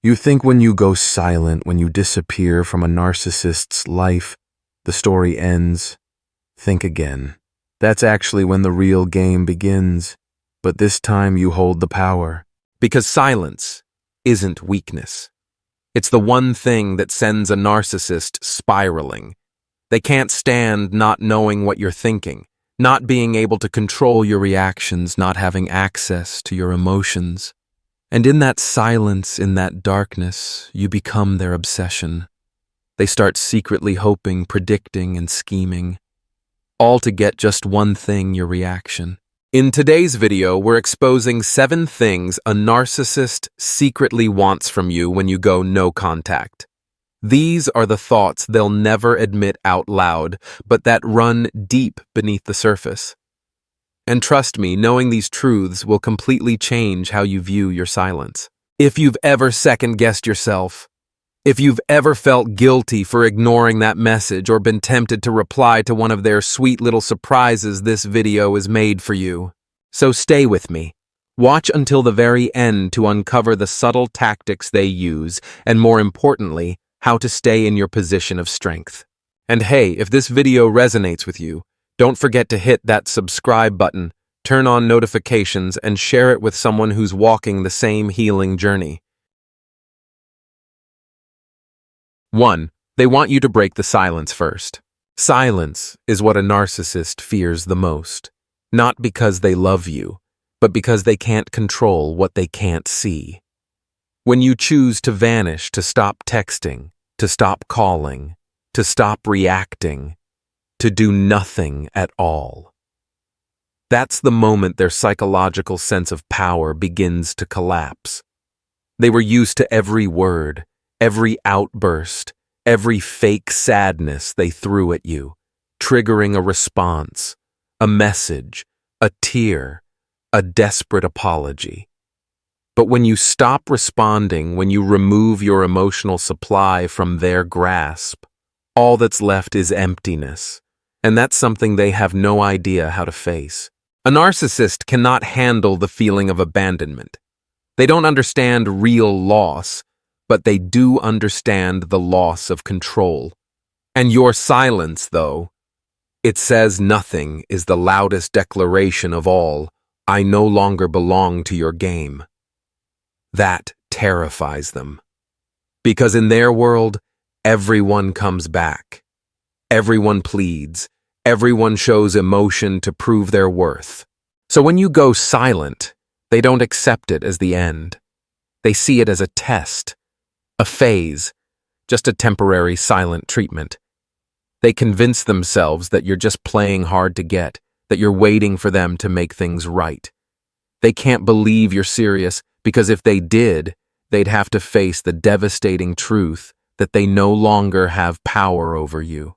You think when you go silent, when you disappear from a narcissist's life, the story ends. Think again. That's actually when the real game begins. But this time you hold the power. Because silence isn't weakness. It's the one thing that sends a narcissist spiraling. They can't stand not knowing what you're thinking, not being able to control your reactions, not having access to your emotions. And in that silence, in that darkness, you become their obsession. They start secretly hoping, predicting, and scheming, all to get just one thing, your reaction. In today's video, we're exposing 7 things a narcissist secretly wants from you when you go no contact. These are the thoughts they'll never admit out loud, but that run deep beneath the surface. And trust me, knowing these truths will completely change how you view your silence. If you've ever second-guessed yourself, if you've ever felt guilty for ignoring that message or been tempted to reply to one of their sweet little surprises, this video is made for you. So stay with me. Watch until the very end to uncover the subtle tactics they use, and more importantly, how to stay in your position of strength. And hey, if this video resonates with you, don't forget to hit that subscribe button, turn on notifications, and share it with someone who's walking the same healing journey. 1. They want you to break the silence first. Silence is what a narcissist fears the most, not because they love you, but because they can't control what they can't see. When you choose to vanish, to stop texting, to stop calling, to stop reacting, to do nothing at all, that's the moment their psychological sense of power begins to collapse. They were used to every word, every outburst, every fake sadness they threw at you, triggering a response, a message, a tear, a desperate apology. But when you stop responding, when you remove your emotional supply from their grasp, all that's left is emptiness, and that's something they have no idea how to face. A narcissist cannot handle the feeling of abandonment. They don't understand real loss, but they do understand the loss of control. And your silence, though, it says nothing, is the loudest declaration of all. I no longer belong to your game. That terrifies them. Because in their world, everyone comes back. Everyone pleads. Everyone shows emotion to prove their worth. So when you go silent, they don't accept it as the end. They see it as a test, a phase, just a temporary silent treatment. They convince themselves that you're just playing hard to get, that you're waiting for them to make things right. They can't believe you're serious because if they did, they'd have to face the devastating truth that they no longer have power over you.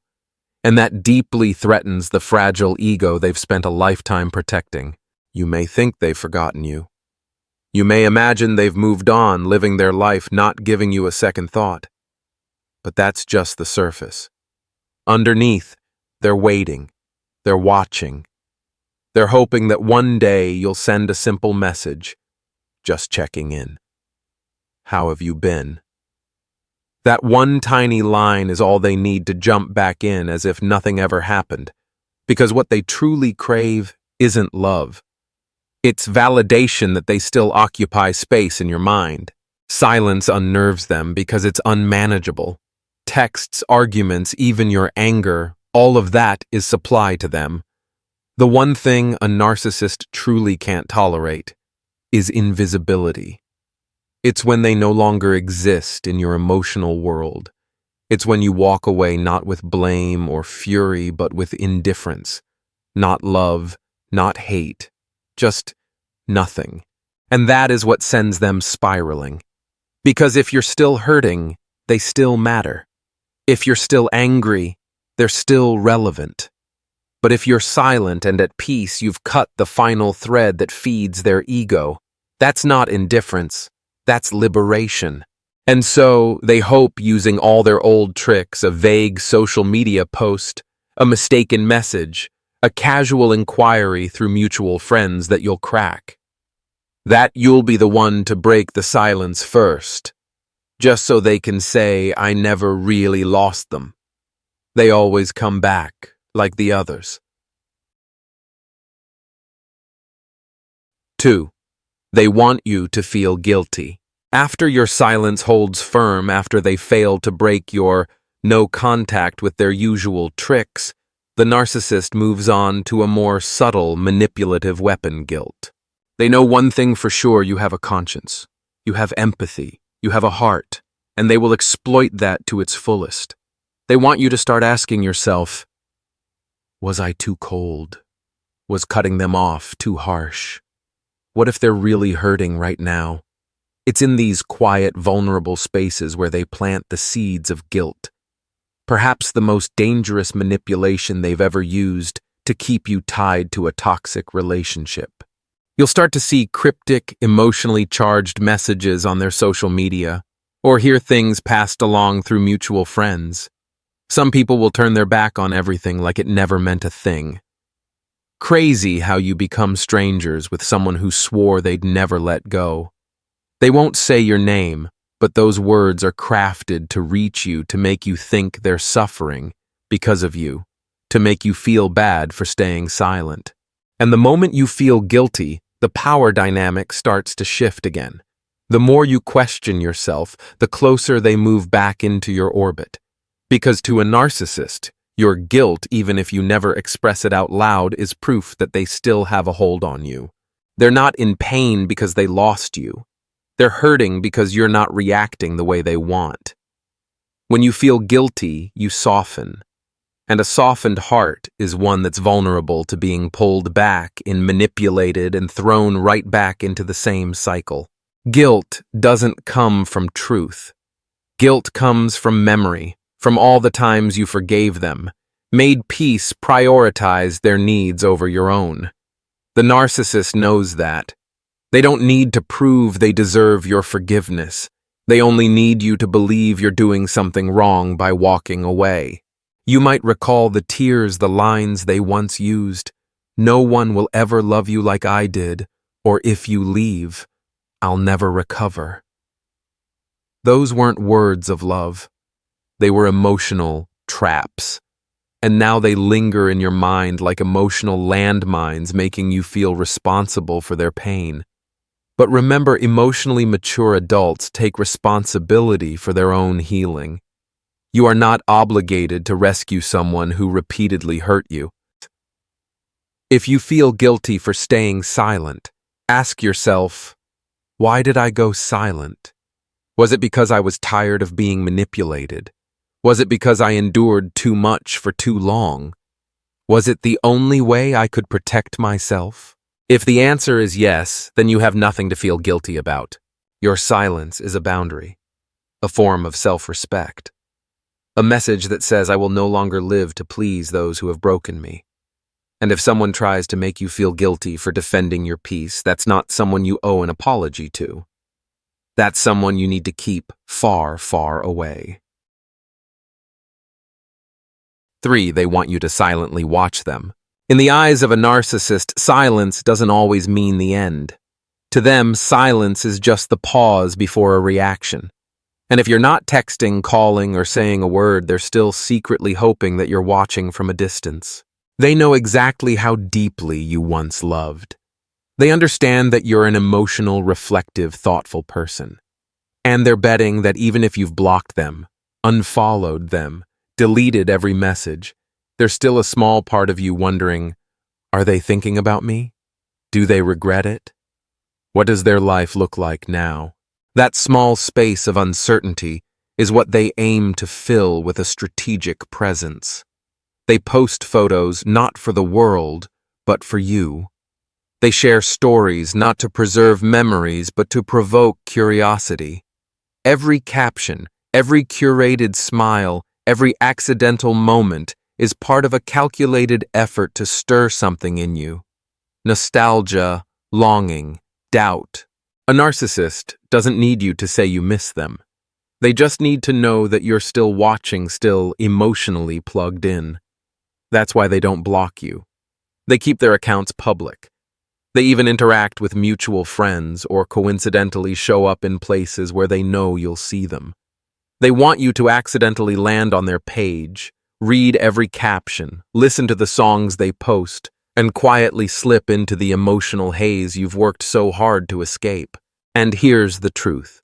And that deeply threatens the fragile ego they've spent a lifetime protecting. You may think they've forgotten you. You may imagine they've moved on, living their life, not giving you a second thought. But that's just the surface. Underneath, they're waiting. They're watching. They're hoping that one day you'll send a simple message, just checking in. How have you been? That one tiny line is all they need to jump back in as if nothing ever happened, because what they truly crave isn't love. It's validation that they still occupy space in your mind. Silence unnerves them because it's unmanageable. Texts, arguments, even your anger, all of that is supply to them. The one thing a narcissist truly can't tolerate is invisibility. It's when they no longer exist in your emotional world. It's when you walk away not with blame or fury, but with indifference. Not love, not hate, just nothing. And that is what sends them spiraling. Because if you're still hurting, they still matter. If you're still angry, they're still relevant. But if you're silent and at peace, you've cut the final thread that feeds their ego. That's not indifference. That's liberation. And so they hope, using all their old tricks, a vague social media post, a mistaken message, a casual inquiry through mutual friends, that you'll crack. That you'll be the one to break the silence first. just so they can say, I never really lost them. They always come back, like the others. 2. They want you to feel guilty. After your silence holds firm, after they fail to break your no contact with their usual tricks, the narcissist moves on to a more subtle, manipulative weapon: guilt. They know one thing for sure: you have a conscience, you have empathy, you have a heart, and they will exploit that to its fullest. They want you to start asking yourself, was I too cold? Was cutting them off too harsh? What if they're really hurting right now? It's in these quiet, vulnerable spaces where they plant the seeds of guilt. Perhaps the most dangerous manipulation they've ever used to keep you tied to a toxic relationship. You'll start to see cryptic, emotionally charged messages on their social media, or hear things passed along through mutual friends. Some people will turn their back on everything like it never meant a thing. Crazy how you become strangers with someone who swore they'd never let go. They won't say your name, but those words are crafted to reach you, to make you think they're suffering because of you, to make you feel bad for staying silent. And the moment you feel guilty, the power dynamic starts to shift again. The more you question yourself, the closer they move back into your orbit. Because to a narcissist, your guilt, even if you never express it out loud, is proof that they still have a hold on you. They're not in pain because they lost you. They're hurting because you're not reacting the way they want. When you feel guilty, you soften. And a softened heart is one that's vulnerable to being pulled back and manipulated and thrown right back into the same cycle. Guilt doesn't come from truth. Guilt comes from memory, from all the times you forgave them, made peace, prioritized their needs over your own. The narcissist knows that. They don't need to prove they deserve your forgiveness. They only need you to believe you're doing something wrong by walking away. You might recall the tears, the lines they once used. No one will ever love you like I did, or if you leave, I'll never recover. Those weren't words of love. They were emotional traps. And now they linger in your mind like emotional landmines, making you feel responsible for their pain. But remember, emotionally mature adults take responsibility for their own healing. You are not obligated to rescue someone who repeatedly hurt you. If you feel guilty for staying silent, ask yourself, why did I go silent? Was it because I was tired of being manipulated? Was it because I endured too much for too long? Was it the only way I could protect myself? If the answer is yes, then you have nothing to feel guilty about. Your silence is a boundary, a form of self-respect. A message that says, I will no longer live to please those who have broken me. And if someone tries to make you feel guilty for defending your peace, that's not someone you owe an apology to. That's someone you need to keep far, far away. 3. They want you to silently watch them. In the eyes of a narcissist, silence doesn't always mean the end. To them, silence is just the pause before a reaction. And if you're not texting, calling, or saying a word, they're still secretly hoping that you're watching from a distance. They know exactly how deeply you once loved. They understand that you're an emotional, reflective, thoughtful person. And they're betting that even if you've blocked them, unfollowed them, deleted every message, there's still a small part of you wondering, are they thinking about me? Do they regret it? What does their life look like now? That small space of uncertainty is what they aim to fill with a strategic presence. They post photos not for the world, but for you. They share stories not to preserve memories, but to provoke curiosity. Every caption, every curated smile, every accidental moment is part of a calculated effort to stir something in you. Nostalgia, longing, doubt. A narcissist doesn't need you to say you miss them. They just need to know that you're still watching, still emotionally plugged in. That's why they don't block you. They keep their accounts public. They even interact with mutual friends or coincidentally show up in places where they know you'll see them. They want you to accidentally land on their page, read every caption, listen to the songs they post, and quietly slip into the emotional haze you've worked so hard to escape. And here's the truth.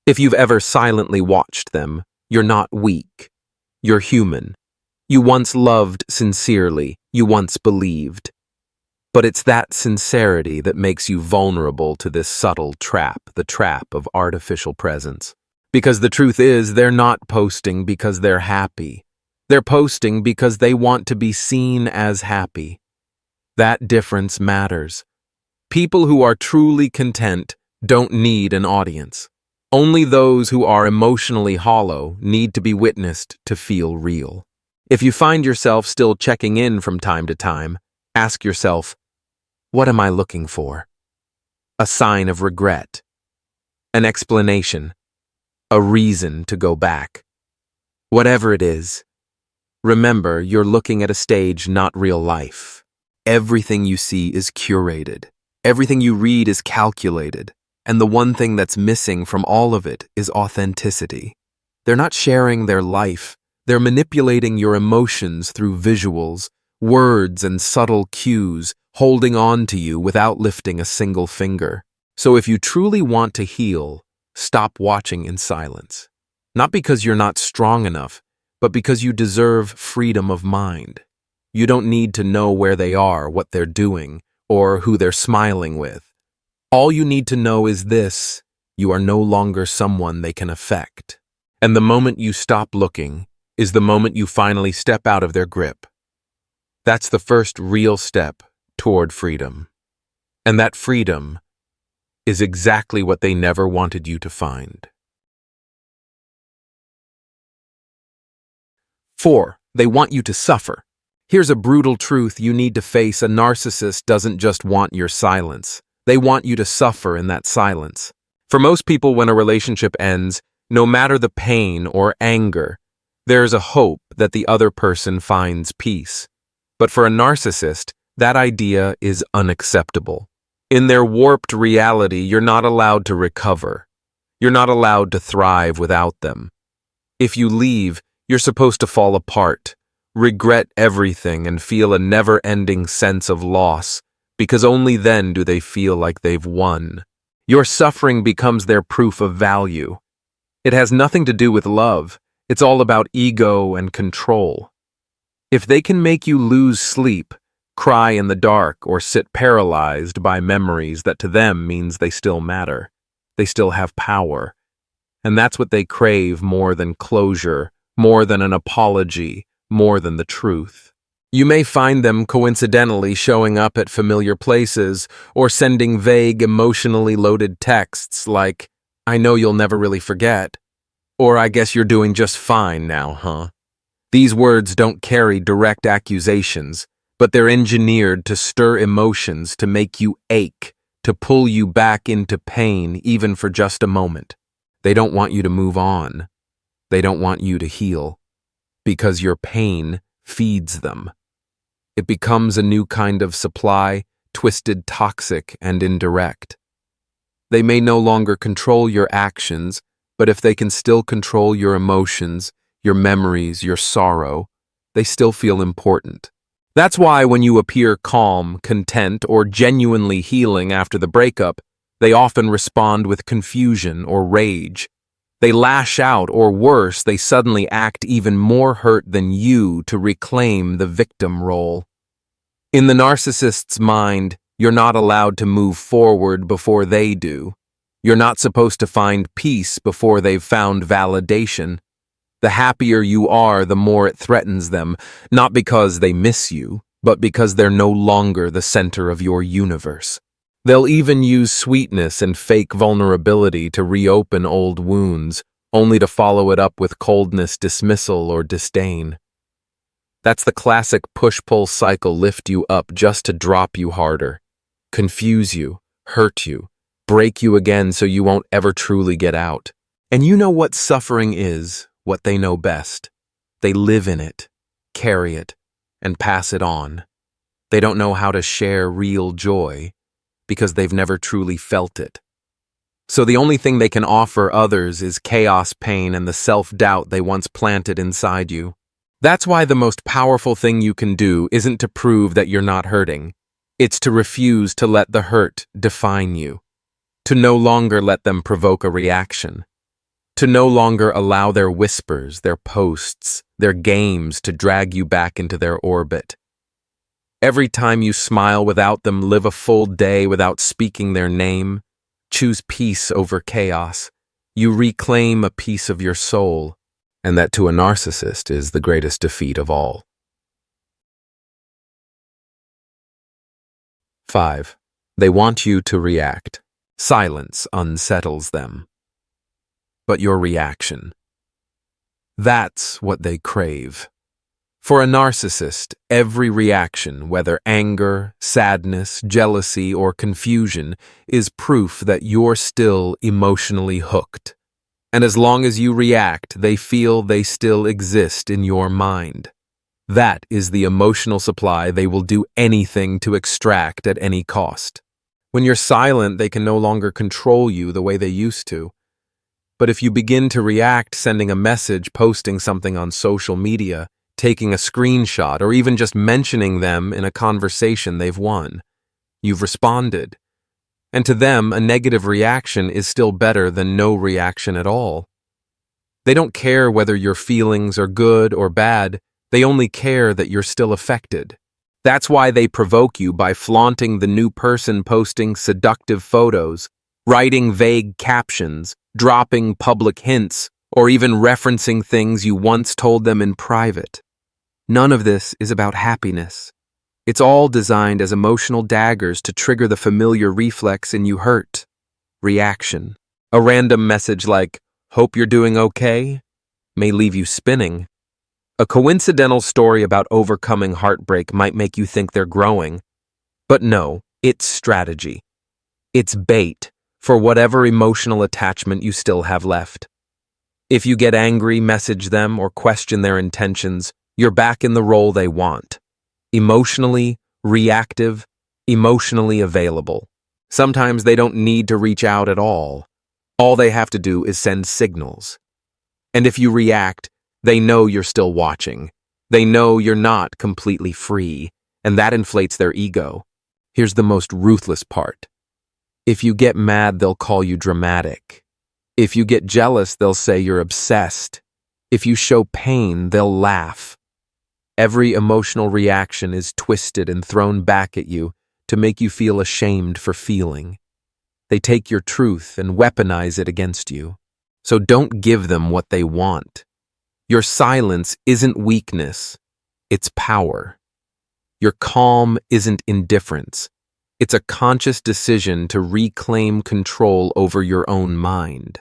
If you've ever silently watched them, you're not weak. You're human. You once loved sincerely. You once believed. But it's that sincerity that makes you vulnerable to this subtle trap, the trap of artificial presence. Because the truth is, they're not posting because they're happy. They're posting because they want to be seen as happy. That difference matters. People who are truly content don't need an audience. Only those who are emotionally hollow need to be witnessed to feel real. If you find yourself still checking in from time to time, ask yourself, what am I looking for? A sign of regret, an explanation, a reason to go back. Whatever it is, remember you're looking at a stage, not real life. Everything you see is curated. Everything you read is calculated. And the one thing that's missing from all of it is authenticity. They're not sharing their life. They're manipulating your emotions through visuals, words, and subtle cues, holding on to you without lifting a single finger. So if you truly want to heal, stop watching in silence. Not because you're not strong enough, but because you deserve freedom of mind. You don't need to know where they are, what they're doing, or who they're smiling with. All you need to know is this: you are no longer someone they can affect. And the moment you stop looking is the moment you finally step out of their grip. That's the first real step toward freedom. And that freedom is exactly what they never wanted you to find. 4. They want you to suffer. Here's a brutal truth you need to face. A narcissist doesn't just want your silence. They want you to suffer in that silence. For most people, when a relationship ends, no matter the pain or anger, there's a hope that the other person finds peace. But for a narcissist, that idea is unacceptable. In their warped reality, you're not allowed to recover. You're not allowed to thrive without them. If you leave, you're supposed to fall apart, regret everything, and feel a never-ending sense of loss, because only then do they feel like they've won. Your suffering becomes their proof of value. It has nothing to do with love. It's all about ego and control. If they can make you lose sleep, cry in the dark, or sit paralyzed by memories that to them means they still matter, they still have power. And that's what they crave more than closure, more than an apology, more than the truth. You may find them coincidentally showing up at familiar places or sending vague, emotionally loaded texts like, "I know you'll never really forget," or "I guess you're doing just fine now, huh?" These words don't carry direct accusations, but they're engineered to stir emotions, to make you ache, to pull you back into pain even for just a moment. They don't want you to move on. They don't want you to heal, because your pain feeds them. It becomes a new kind of supply, twisted, toxic, and indirect. They may no longer control your actions, but if they can still control your emotions, your memories, your sorrow, they still feel important. That's why when you appear calm, content, or genuinely healing after the breakup, they often respond with confusion or rage. They lash out, or worse, they suddenly act even more hurt than you to reclaim the victim role. In the narcissist's mind, you're not allowed to move forward before they do. You're not supposed to find peace before they've found validation. The happier you are, the more it threatens them, not because they miss you, but because they're no longer the center of your universe. They'll even use sweetness and fake vulnerability to reopen old wounds, only to follow it up with coldness, dismissal, or disdain. That's the classic push-pull cycle: lift you up just to drop you harder, confuse you, hurt you, break you again so you won't ever truly get out. And you know what suffering is, what they know best. They live in it, carry it, and pass it on. They don't know how to share real joy. because they've never truly felt it. So the only thing they can offer others is chaos, pain, and the self-doubt they once planted inside you. That's why the most powerful thing you can do isn't to prove that you're not hurting. It's to refuse to let the hurt define you. To no longer let them provoke a reaction. To no longer allow their whispers, their posts, their games to drag you back into their orbit. Every time you smile without them, live a full day without speaking their name, choose peace over chaos, you reclaim a piece of your soul, and that to a narcissist is the greatest defeat of all. 5. They want you to react. Silence unsettles them. But your reaction, that's what they crave. For a narcissist, every reaction, whether anger, sadness, jealousy, or confusion, is proof that you're still emotionally hooked. And as long as you react, they feel they still exist in your mind. That is the emotional supply they will do anything to extract at any cost. When you're silent, they can no longer control you the way they used to. But if you begin to react, sending a message, posting something on social media, taking a screenshot, or even just mentioning them in a conversation they've won, you've responded. And to them, a negative reaction is still better than no reaction at all. They don't care whether your feelings are good or bad, they only care that you're still affected. That's why they provoke you by flaunting the new person, posting seductive photos, writing vague captions, dropping public hints, or even referencing things you once told them in private. None of this is about happiness. It's all designed as emotional daggers to trigger the familiar reflex in you: hurt, reaction. A random message like, "Hope you're doing okay," may leave you spinning. A coincidental story about overcoming heartbreak might make you think they're growing. But no, it's strategy. It's bait for whatever emotional attachment you still have left. If you get angry, message them, or question their intentions, you're back in the role they want. Emotionally reactive, emotionally available. Sometimes they don't need to reach out at all. All they have to do is send signals. And if you react, they know you're still watching. They know you're not completely free, and that inflates their ego. Here's the most ruthless part. If you get mad, they'll call you dramatic. If you get jealous, they'll say you're obsessed. If you show pain, they'll laugh. Every emotional reaction is twisted and thrown back at you to make you feel ashamed for feeling. They take your truth and weaponize it against you. So don't give them what they want. Your silence isn't weakness, it's power. Your calm isn't indifference. It's a conscious decision to reclaim control over your own mind.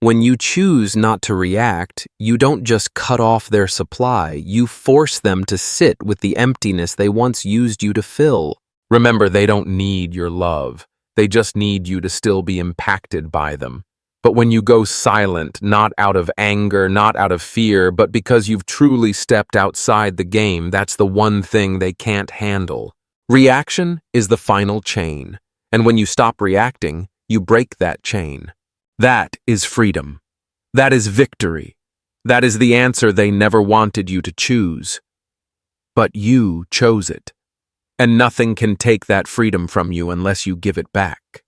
When you choose not to react, you don't just cut off their supply, you force them to sit with the emptiness they once used you to fill. Remember, they don't need your love. They just need you to still be impacted by them. But when you go silent, not out of anger, not out of fear, but because you've truly stepped outside the game, that's the one thing they can't handle. Reaction is the final chain, and when you stop reacting, you break that chain. That is freedom. That is victory. That is the answer they never wanted you to choose. But you chose it, and nothing can take that freedom from you unless you give it back.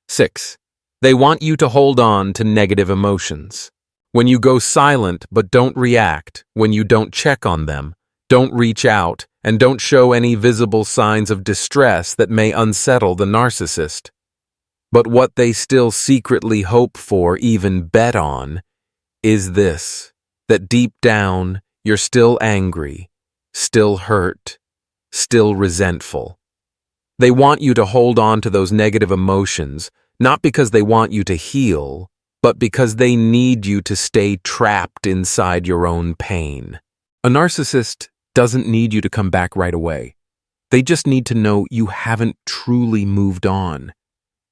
6. They want you to hold on to negative emotions. When you go silent but don't react, when you don't check on them, don't reach out, and don't show any visible signs of distress that may unsettle the narcissist. But what they still secretly hope for, even bet on, is this: that deep down you're still angry, still hurt, still resentful. They want you to hold on to those negative emotions, not because they want you to heal, but because they need you to stay trapped inside your own pain. A narcissist doesn't need you to come back right away. They just need to know you haven't truly moved on.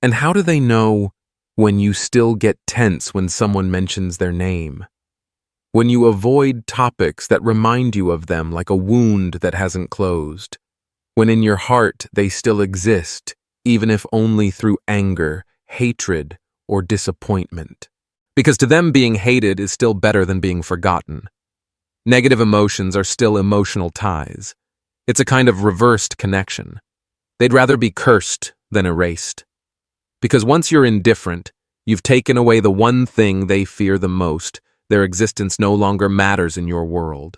And how do they know when you still get tense when someone mentions their name? When you avoid topics that remind you of them like a wound that hasn't closed? when in your heart they still exist, even if only through anger, hatred, or disappointment. Because to them, being hated is still better than being forgotten. Negative emotions are still emotional ties. It's a kind of reversed connection. They'd rather be cursed than erased. Because once you're indifferent, you've taken away the one thing they fear the most. Their existence no longer matters in your world.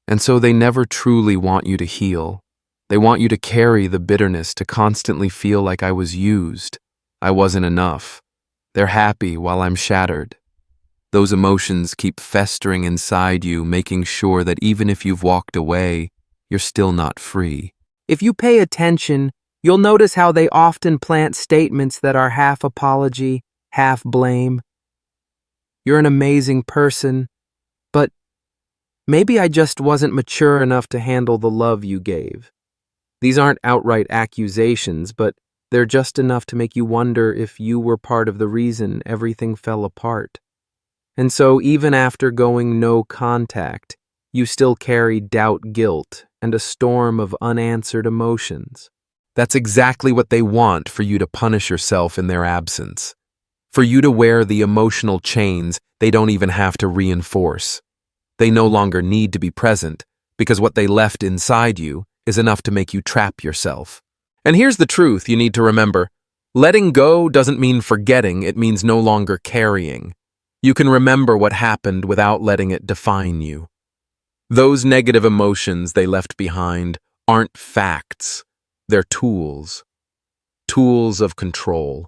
And so they never truly want you to heal. They want you to carry the bitterness, to constantly feel like I was used. I wasn't enough. They're happy while I'm shattered. Those emotions keep festering inside you, making sure that even if you've walked away, you're still not free. If you pay attention, you'll notice how they often plant statements that are half apology, half blame. You're an amazing person, but maybe I just wasn't mature enough to handle the love you gave. These aren't outright accusations, but they're just enough to make you wonder if you were part of the reason everything fell apart. And so even after going no contact, you still carry doubt, guilt, and a storm of unanswered emotions. That's exactly what they want, for you to punish yourself in their absence. For you to wear the emotional chains they don't even have to reinforce. They no longer need to be present, because what they left inside you is enough to make you trap yourself. And here's the truth you need to remember. Letting go doesn't mean forgetting, it means no longer carrying. You can remember what happened without letting it define you. Those negative emotions they left behind aren't facts, they're tools. Tools of control.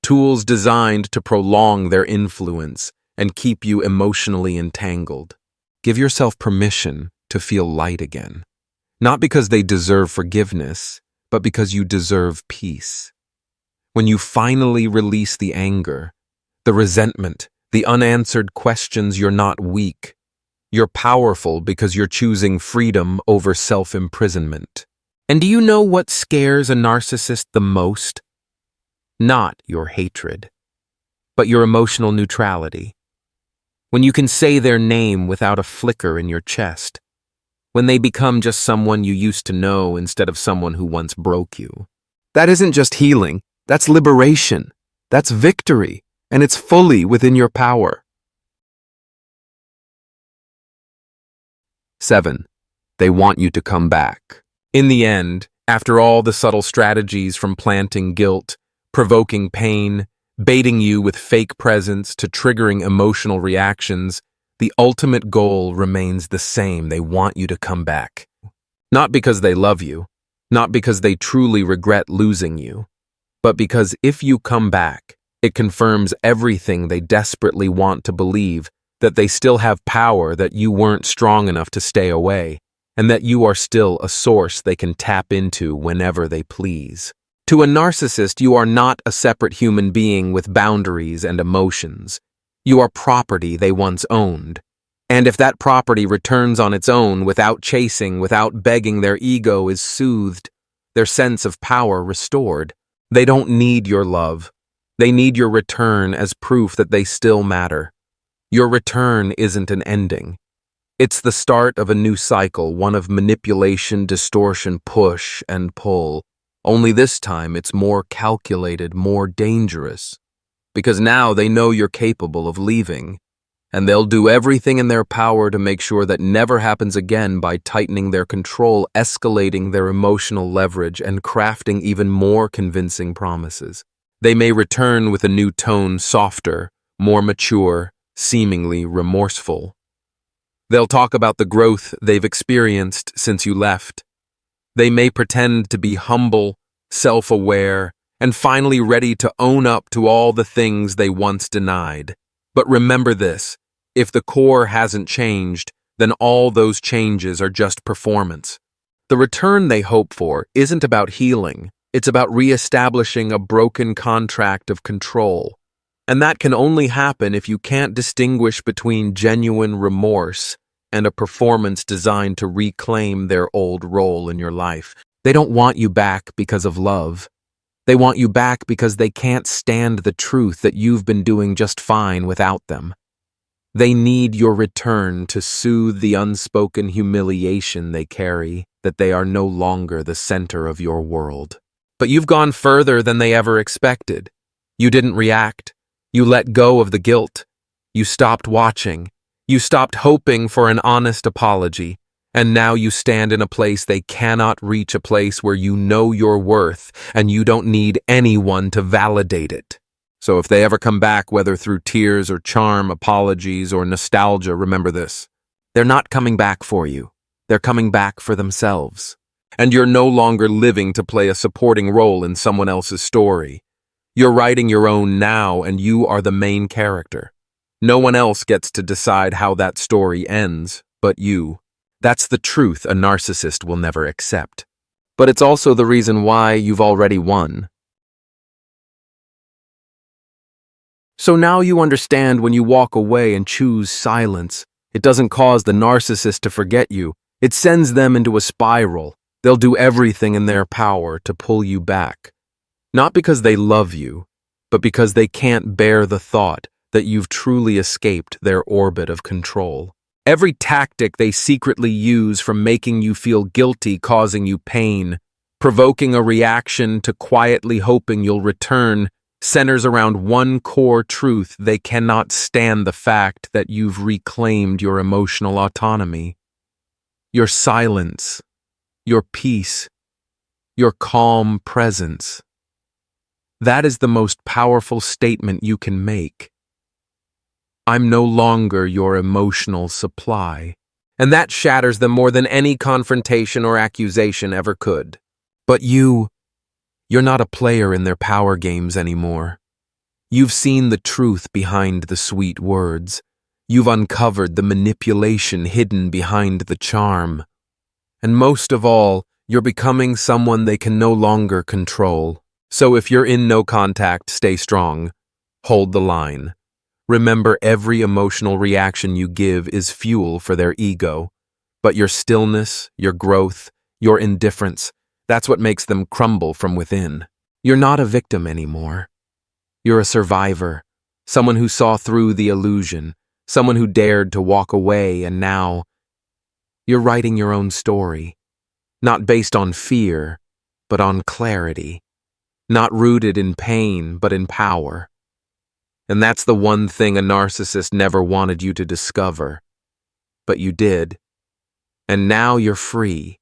Tools designed to prolong their influence and keep you emotionally entangled. Give yourself permission to feel light again. Not because they deserve forgiveness, but because you deserve peace. When you finally release the anger, the resentment, the unanswered questions, you're not weak. You're powerful because you're choosing freedom over self-imprisonment. And do you know what scares a narcissist the most? Not your hatred, but your emotional neutrality. When you can say their name without a flicker in your chest. When they become just someone you used to know instead of someone who once broke you. That isn't just healing, that's liberation. That's victory, and it's fully within your power. 7. They want you to come back. In the end, after all the subtle strategies from planting guilt, provoking pain, baiting you with fake presence to triggering emotional reactions, the ultimate goal remains the same. They want you to come back. Not because they love you, not because they truly regret losing you, but because if you come back, it confirms everything they desperately want to believe, that they still have power, that you weren't strong enough to stay away, and that you are still a source they can tap into whenever they please. To a narcissist, you are not a separate human being with boundaries and emotions. You are property they once owned. And if that property returns on its own without chasing, without begging, their ego is soothed, their sense of power restored. They don't need your love. They need your return as proof that they still matter. Your return isn't an ending. It's the start of a new cycle, one of manipulation, distortion, push, and pull. Only this time it's more calculated, more dangerous. Because now they know you're capable of leaving, and they'll do everything in their power to make sure that never happens again by tightening their control, escalating their emotional leverage, and crafting even more convincing promises. They may return with a new tone, softer, more mature, seemingly remorseful. They'll talk about the growth they've experienced since you left. They may pretend to be humble, self-aware, and finally ready to own up to all the things they once denied. But remember this, if the core hasn't changed, then all those changes are just performance. The return they hope for isn't about healing, it's about reestablishing a broken contract of control. And that can only happen if you can't distinguish between genuine remorse and a performance designed to reclaim their old role in your life. They don't want you back because of love. They want you back because they can't stand the truth that you've been doing just fine without them. They need your return to soothe the unspoken humiliation they carry. that they are no longer the center of your world. But you've gone further than they ever expected. You didn't react. You let go of the guilt. You stopped watching. You stopped hoping for an honest apology. And now you stand in a place they cannot reach, a place where you know your worth and you don't need anyone to validate it. So if they ever come back, whether through tears or charm, apologies or nostalgia, remember this. They're not coming back for you. They're coming back for themselves. And you're no longer living to play a supporting role in someone else's story. You're writing your own now, and you are the main character. No one else gets to decide how that story ends, but you. That's the truth a narcissist will never accept. But it's also the reason why you've already won. So now you understand, when you walk away and choose silence, it doesn't cause the narcissist to forget you. It sends them into a spiral. They'll do everything in their power to pull you back. Not because they love you, but because they can't bear the thought that you've truly escaped their orbit of control. Every tactic they secretly use, from making you feel guilty, causing you pain, provoking a reaction, to quietly hoping you'll return, centers around one core truth: they cannot stand the fact that you've reclaimed your emotional autonomy. Your silence, your peace, your calm presence. That is the most powerful statement you can make. I'm no longer your emotional supply. And that shatters them more than any confrontation or accusation ever could. But you're not a player in their power games anymore. You've seen the truth behind the sweet words. You've uncovered the manipulation hidden behind the charm. And most of all, you're becoming someone they can no longer control. So if you're in no contact, stay strong. Hold the line. Remember, every emotional reaction you give is fuel for their ego. But your stillness, your growth, your indifference, that's what makes them crumble from within. You're not a victim anymore. You're a survivor, someone who saw through the illusion, someone who dared to walk away, and now you're writing your own story. Not based on fear, but on clarity. Not rooted in pain, but in power. And that's the one thing a narcissist never wanted you to discover. But you did. And now you're free.